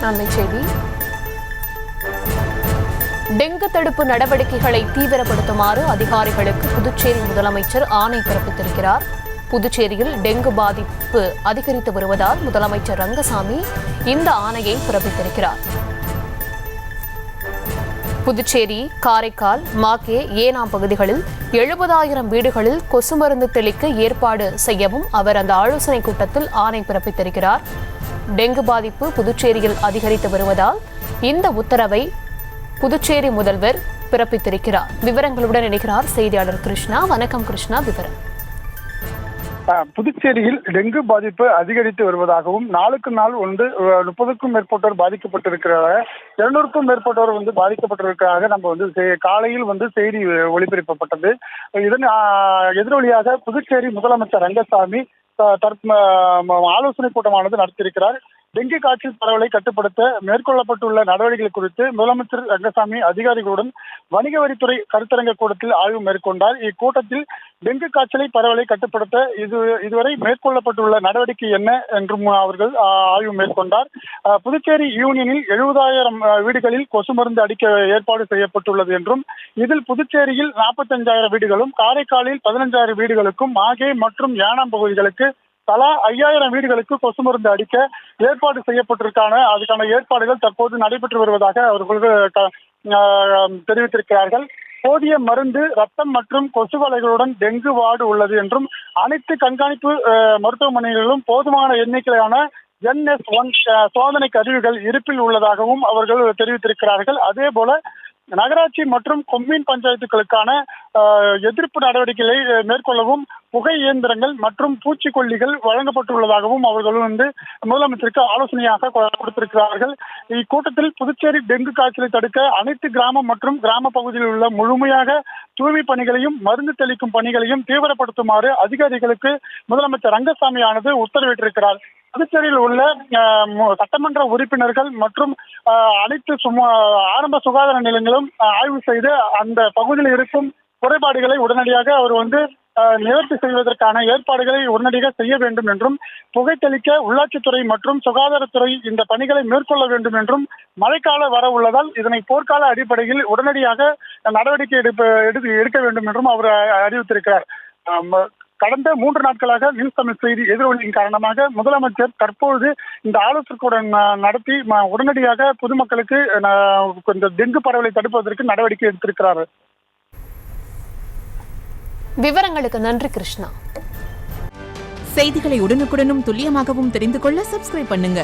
அண்மை செய்தி. டெங்கு தடுப்பு நடவடிக்கைகளை தீவிரப்படுத்துமாறு அதிகாரிகளுக்கு புதுச்சேரி முதலமைச்சர் ஆணை பிறப்பித்திருக்கிறார். புதுச்சேரியில் டெங்கு பாதிப்பு அதிகரித்து வருவதால் முதலமைச்சர் ரங்கசாமி இந்த ஆணையை பிறப்பித்திருக்கிறார். புதுச்சேரி, காரைக்கால், மாகே, ஏனாம் பகுதிகளில் 70,000 வீடுகளில் கொசு மருந்து தெளிக்க ஏற்பாடு செய்யவும் அவர் அந்த ஆலோசனை கூட்டத்தில் ஆணை பிறப்பித்திருக்கிறார். டெங்கு பாதிப்பு புதுச்சேரியில் அதிகரித்து வருவதால் இந்த உத்தரவை புதுச்சேரி முதல்வர் பிறப்பித்திருக்கிறார். விவரங்களுடன் இணைகிறார் செய்தியாளர் கிருஷ்ணா. வணக்கம் கிருஷ்ணா, விவரம். புதுச்சேரியில் டெங்கு பாதிப்பு அதிகரித்து வருவதாகவும் நாளுக்கு நாள் 30க்கும் மேற்பட்டோர் பாதிக்கப்பட்டிருக்கிறாங்க, 200க்கும் மேற்பட்டோர் பாதிக்கப்பட்டிருக்கிறாங்க. நம்ம காலையில் செய்தி ஒளிபரப்பப்பட்டது. இதன் எதிரொலியாக புதுச்சேரி முதலமைச்சர் ரங்கசாமி ஆலோசனை கூட்டமானது நடத்தியிருக்கிறார். டெங்கு காய்ச்சல் பரவலை கட்டுப்படுத்த மேற்கொள்ளப்பட்டுள்ள நடவடிக்கைகள் குறித்து முதலமைச்சர் ரங்கசாமி அதிகாரிகளுடன் வணிக வரித்துறை கருத்தரங்க கூட்டத்தில் ஆய்வு மேற்கொண்டார். இக்கூட்டத்தில் டெங்கு காய்ச்சலை பரவலை கட்டுப்படுத்த இதுவரை மேற்கொள்ளப்பட்டுள்ள நடவடிக்கை என்ன என்றும் அவர்கள் ஆய்வு மேற்கொண்டார். புதுச்சேரி யூனியனில் 70,000 வீடுகளில் கொசு மருந்து அடிக்க ஏற்பாடு செய்யப்பட்டுள்ளது என்றும் இதில் புதுச்சேரியில் 45,000 வீடுகளும், காரைக்காலில் 15,000 வீடுகளுக்கும், மாகே மற்றும் யானாம் பகுதிகளுக்கு தலா 5,000 வீடுகளுக்கு கொசு மருந்து அடிக்க ஏற்பாடு செய்யப்பட்டிருக்கான அதுக்கான ஏற்பாடுகள் தற்போது நடைபெற்று வருவதாக அவர்கள் தெரிவித்திருக்கிறார்கள். போதிய மருந்து, ரத்தம் மற்றும் கொசு வலைகளுடன் டெங்கு வார்டு உள்ளது என்றும் அனைத்து கண்காணிப்பு மருத்துவமனைகளிலும் போதுமான எண்ணிக்கையிலான NS1 சோதனை கருவிகள் இருப்பில் உள்ளதாகவும் அவர்கள் தெரிவித்திருக்கிறார்கள். அதே போல நகராட்சி மற்றும் கொம்யூன் பஞ்சாயத்துகளுக்கான எதிர்ப்பு நடவடிக்கைகளை மேற்கொள்ளவும் புகை இயந்திரங்கள் மற்றும் பூச்சிக்கொல்லிகள் வழங்கப்பட்டுள்ளதாகவும் அவர்கள் முதலமைச்சருக்கு ஆலோசனையாக கொடுத்திருக்கிறார்கள். இக்கூட்டத்தில் புதுச்சேரி டெங்கு காய்ச்சலை தடுக்க அனைத்து கிராமம் மற்றும் கிராம பகுதியில் உள்ள முழுமையாக தூய்மை பணிகளையும் மருந்து தெளிக்கும் பணிகளையும் தீவிரப்படுத்துமாறு அதிகாரிகளுக்கு முதலமைச்சர் ரங்கசாமியானது உத்தரவிட்டிருக்கிறார். புதுச்சேரியில் உள்ள சட்டமன்ற உறுப்பினர்கள் மற்றும் அனைத்து ஆரம்ப சுகாதார நிலையங்களும் ஆய்வு செய்து அந்த பகுதியில் இருக்கும் குறைபாடுகளை உடனடியாக அவர் நிவர்த்தி செய்வதற்கான ஏற்பாடுகளை உடனடியாக செய்ய வேண்டும் என்றும், புகைத்தளிக்க உள்ளாட்சித்துறை மற்றும் சுகாதாரத்துறை இந்த பணிகளை மேற்கொள்ள வேண்டும் என்றும், மழைக்கால வர உள்ளதால் இதனை போர்க்கால அடிப்படையில் உடனடியாக நடவடிக்கை எடுக்க வேண்டும் என்றும் அவர் அறிவித்திருக்கிறார். கடந்த 3 நாட்களாக நியூஸ் தமிழ் செய்தி எதிரொலியின் காரணமாக முதலமைச்சர் தற்போது இந்த ஆலோசனை கூட்டம் நடத்தி உடனடியாக பொதுமக்களுக்கு இந்த டெங்கு பரவலை தடுப்பதற்கு நடவடிக்கை எடுத்திருக்கிறார். விவரங்களுக்கு நன்றி கிருஷ்ணா. செய்திகளை உடனுக்குடனும் துல்லியமாகவும் தெரிந்து கொள்ள சப்ஸ்கிரைப் பண்ணுங்க.